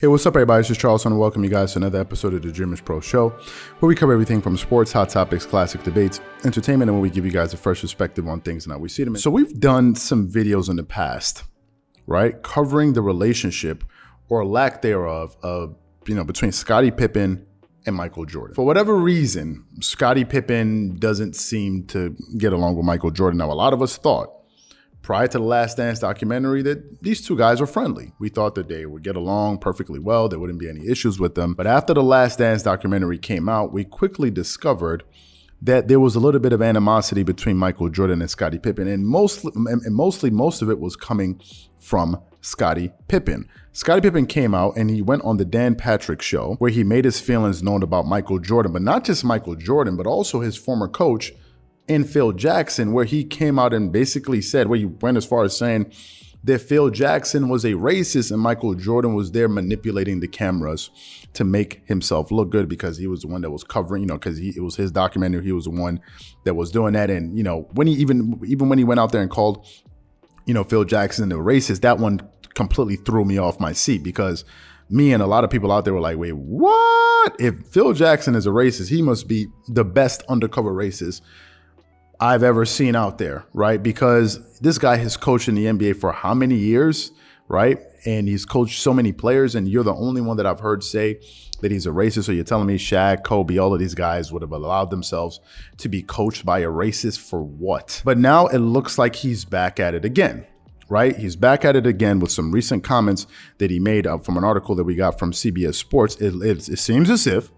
Hey, what's up, everybody? This is Charles, and welcome you guys to another episode of the Dreamerspro Show, where we cover everything from sports, hot topics, classic debates, entertainment, and where we give you guys a fresh perspective on things and how we see them. So we've done some videos in the past, right, covering the relationship or lack thereof of, between Scottie Pippen and Michael Jordan. For whatever reason, Scottie Pippen doesn't seem to get along with Michael Jordan. Now, a lot of us thought prior to the Last Dance documentary that these two guys were friendly. We thought that they would get along perfectly well. There wouldn't be any issues with them. But after the Last Dance documentary came out, we quickly discovered that there was a little bit of animosity between Michael Jordan and Scottie Pippen. And mostly most of it was coming from Scottie Pippen. Scottie Pippen came out and he went on the Dan Patrick Show where he made his feelings known about Michael Jordan, but not just Michael Jordan, but also his former coach, in Phil Jackson, where he came out and basically said, where he went as far as saying that Phil Jackson was a racist and Michael Jordan was there manipulating the cameras to make himself look good because he was the one that was covering, because it was his documentary. He was the one that was doing that. And, when he even when he went out there and called, Phil Jackson a racist, that one completely threw me off my seat because me and a lot of people out there were like, wait, what? If Phil Jackson is a racist, he must be the best undercover racist I've ever seen out there, right? Because this guy has coached in the NBA for how many years, right? And he's coached so many players, and you're the only one that I've heard say that he's a racist. So you're telling me Shaq, Kobe, all of these guys would have allowed themselves to be coached by a racist for what? But now it looks like he's back at it again, right? He's back at it again with some recent comments that he made from an article that we got from CBS Sports. It seems as if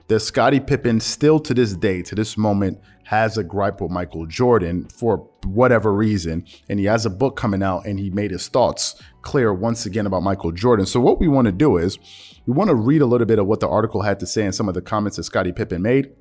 that Scottie Pippen still to this day, to this moment, has a gripe with Michael Jordan for whatever reason. And he has a book coming out and he made his thoughts clear once again about Michael Jordan. So what we want to do is we want to read a little bit of what the article had to say and some of the comments that Scottie Pippen made.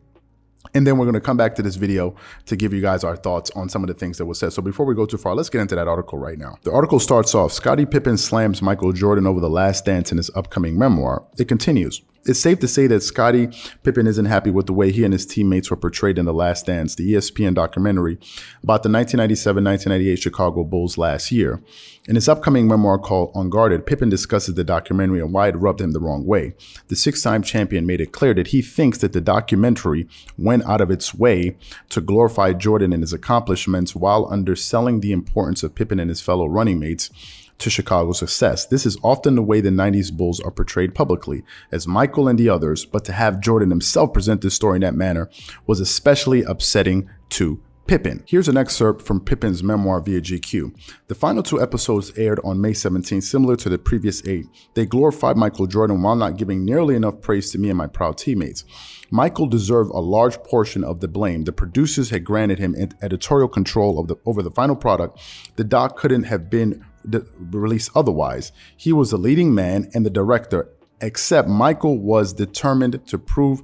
And then we're going to come back to this video to give you guys our thoughts on some of the things that were said. So before we go too far, let's get into that article right now. The article starts off, Scottie Pippen slams Michael Jordan over the Last Dance in his upcoming memoir. It continues. It's safe to say that Scottie Pippen isn't happy with the way he and his teammates were portrayed in The Last Dance, the ESPN documentary about the 1997-1998 Chicago Bulls last year. In his upcoming memoir called Unguarded, Pippen discusses the documentary and why it rubbed him the wrong way. The six-time champion made it clear that he thinks that the documentary went out of its way to glorify Jordan and his accomplishments while underselling the importance of Pippen and his fellow running mates to Chicago's success. This is often the way the 90s Bulls are portrayed publicly, as Michael and the others, but to have Jordan himself present this story in that manner was especially upsetting to Pippen. Here's an excerpt from Pippen's memoir via GQ. The final two episodes aired on May 17, similar to the previous 8. They glorified Michael Jordan while not giving nearly enough praise to me and my proud teammates. Michael deserved a large portion of the blame. The producers had granted him editorial control over the final product. The doc couldn't have been released otherwise. He was the leading man and the director, except Michael was determined to prove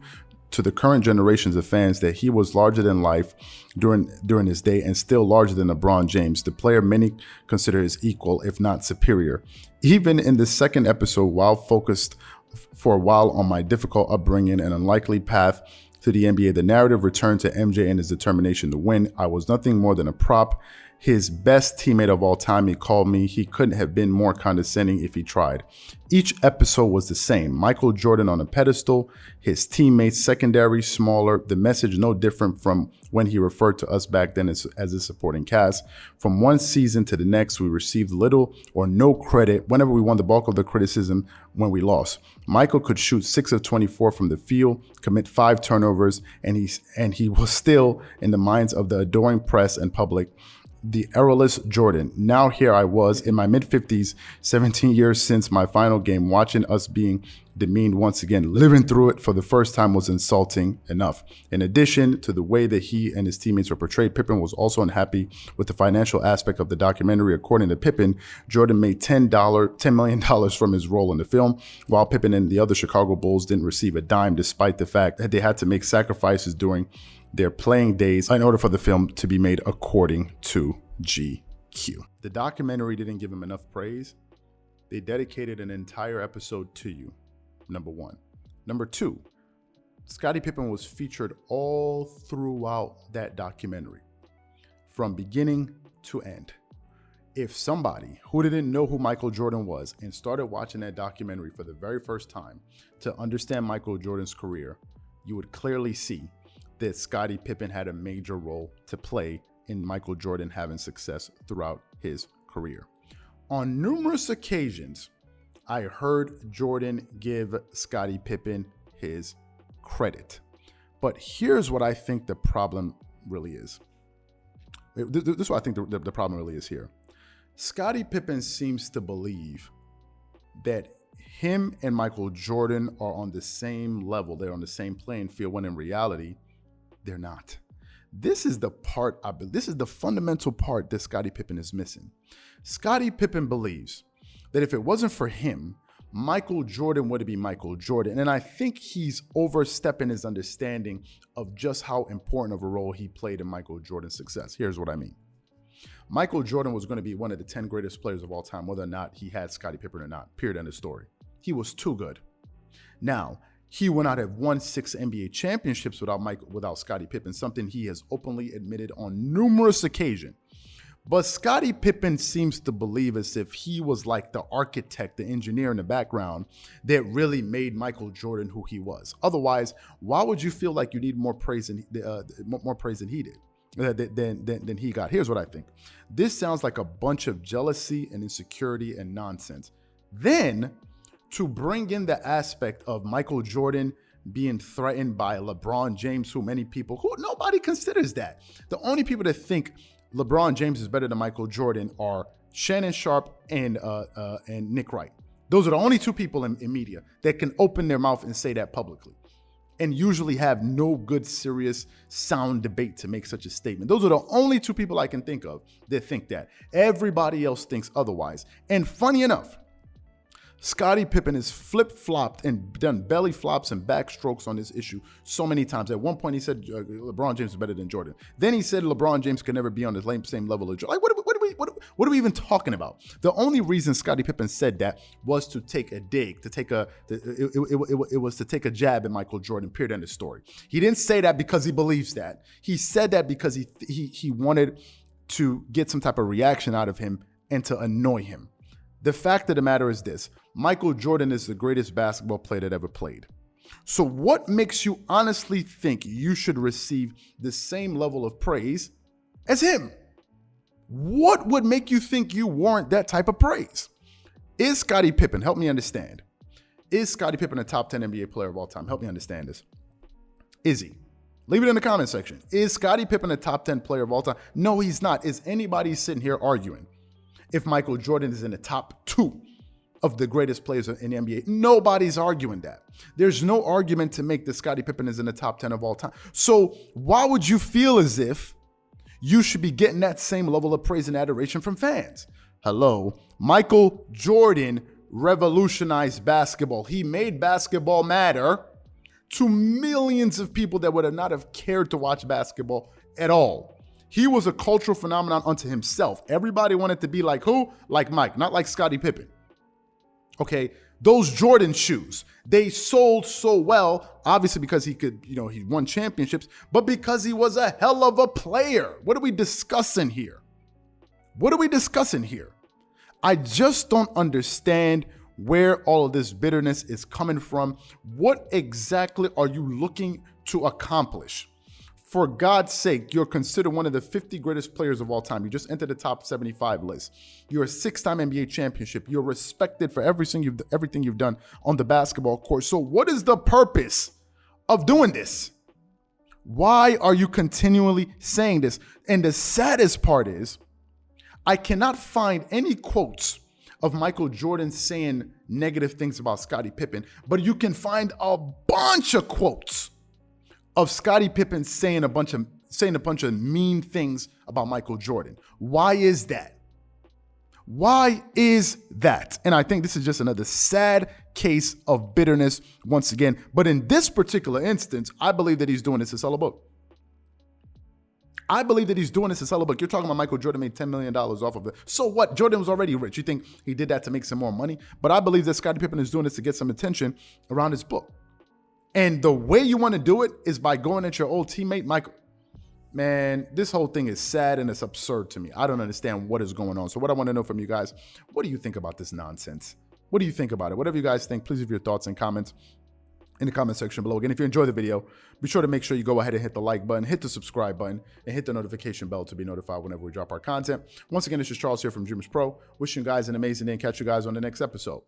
to the current generations of fans that he was larger than life during his day and still larger than LeBron James, the player many consider his equal, if not superior. Even in the second episode, while focused for a while on my difficult upbringing and unlikely path to the NBA, the narrative returned to MJ and his determination to win. I was nothing more than a prop. His best teammate of all time, he called me. He couldn't have been more condescending if he tried. Each episode was the same. Michael Jordan on a pedestal, his teammates secondary, smaller, the message no different from when he referred to us back then as a supporting cast. From one season to the next, we received little or no credit whenever we won, the bulk of the criticism when we lost. Michael could shoot 6 of 24 from the field, commit 5 turnovers, and he was still in the minds of the adoring press and public the errorless Jordan. Now here I was in my mid-50s, 17 years since my final game, watching us being demeaned once again. Living through it for the first time was insulting enough. In addition to the way that he and his teammates were portrayed, Pippen was also unhappy with the financial aspect of the documentary. According to Pippen, Jordan made $10 million from his role in the film, while Pippen and the other Chicago Bulls didn't receive a dime, despite the fact that they had to make sacrifices during their playing days in order for the film to be made, according to GQ. The documentary didn't give him enough praise. They dedicated an entire episode to you, number one. Number two, Scottie Pippen was featured all throughout that documentary, from beginning to end. If somebody who didn't know who Michael Jordan was and started watching that documentary for the very first time to understand Michael Jordan's career, you would clearly see that Scottie Pippen had a major role to play in Michael Jordan having success throughout his career. On numerous occasions, I heard Jordan give Scottie Pippen his credit. But here's what I think the problem really is. This is what I think the problem really is here. Scottie Pippen seems to believe that him and Michael Jordan are on the same level. They're on the same playing field, when in reality, they're not. This is the part, this is the fundamental part that Scottie Pippen is missing. Scottie Pippen believes that if it wasn't for him, Michael Jordan would be Michael Jordan. And I think he's overstepping his understanding of just how important of a role he played in Michael Jordan's success. Here's what I mean. Michael Jordan was going to be one of the 10 greatest players of all time, whether or not he had Scottie Pippen or not. Period. End of story. He was too good. Now, he would not have won 6 NBA championships without Scottie Pippen, something he has openly admitted on numerous occasions. But Scottie Pippen seems to believe as if he was like the architect, the engineer in the background that really made Michael Jordan who he was. Otherwise, why would you feel like you need more praise than he did? Than he got. Here's what I think. This sounds like a bunch of jealousy and insecurity and nonsense. Then, to bring in the aspect of Michael Jordan being threatened by LeBron James, who nobody considers that. The only people that think LeBron James is better than Michael Jordan are Shannon Sharpe and Nick Wright. Those are the only 2 people in media that can open their mouth and say that publicly, and usually have no good, serious, sound debate to make such a statement. Those are the only 2 people I can think of that think that. Everybody else thinks otherwise. And funny enough, Scottie Pippen has flip-flopped and done belly flops and backstrokes on this issue so many times. At one point, he said LeBron James is better than Jordan. Then he said LeBron James could never be on the same level as Jordan. Like, what are we even talking about? The only reason Scottie Pippen said that was to take a dig, it was to take a jab at Michael Jordan, period, end of story. He didn't say that because he believes that. He said that because he wanted to get some type of reaction out of him and to annoy him. The fact of the matter is this: Michael Jordan is the greatest basketball player that ever played. So what makes you honestly think you should receive the same level of praise as him? What would make you think you warrant that type of praise? Is Scottie Pippen, help me understand, is Scottie Pippen a top 10 NBA player of all time? Help me understand this. Is he? Leave it in the comment section. Is Scottie Pippen a top 10 player of all time? No, he's not. Is anybody sitting here arguing if Michael Jordan is in the top 2 of the greatest players in the NBA? Nobody's arguing that. There's no argument to make that Scottie Pippen is in the top 10 of all time. So why would you feel as if you should be getting that same level of praise and adoration from fans? Hello, Michael Jordan revolutionized basketball. He made basketball matter to millions of people that would not have cared to watch basketball at all. He was a cultural phenomenon unto himself. Everybody wanted to be like who? Like Mike, not like Scottie Pippen. Okay, those Jordan shoes, they sold so well, obviously because he could, he won championships, but because he was a hell of a player. What are we discussing here? I just don't understand where all of this bitterness is coming from. What exactly are you looking to accomplish? For God's sake, you're considered one of the 50 greatest players of all time. You just entered the top 75 list. You're a 6-time NBA championship. You're respected for everything you've done on the basketball court. So what is the purpose of doing this? Why are you continually saying this? And the saddest part is, I cannot find any quotes of Michael Jordan saying negative things about Scottie Pippen, but you can find a bunch of quotes of Scottie Pippen saying a bunch of mean things about Michael Jordan. Why is that? And I think this is just another sad case of bitterness once again. But in this particular instance, I believe that he's doing this to sell a book. You're talking about Michael Jordan made $10 million off of it. So what? Jordan was already rich. You think he did that to make some more money? But I believe that Scottie Pippen is doing this to get some attention around his book. And the way you want to do it is by going at your old teammate, Michael. Man, this whole thing is sad and it's absurd to me. I don't understand what is going on. So what I want to know from you guys, what do you think about this nonsense? What do you think about it? Whatever you guys think, please leave your thoughts and comments in the comment section below. Again, if you enjoyed the video, be sure to make sure you go ahead and hit the like button, hit the subscribe button, and hit the notification bell to be notified whenever we drop our content. Once again, this is Charles here from Dreamerspro. Wishing you guys an amazing day and catch you guys on the next episode.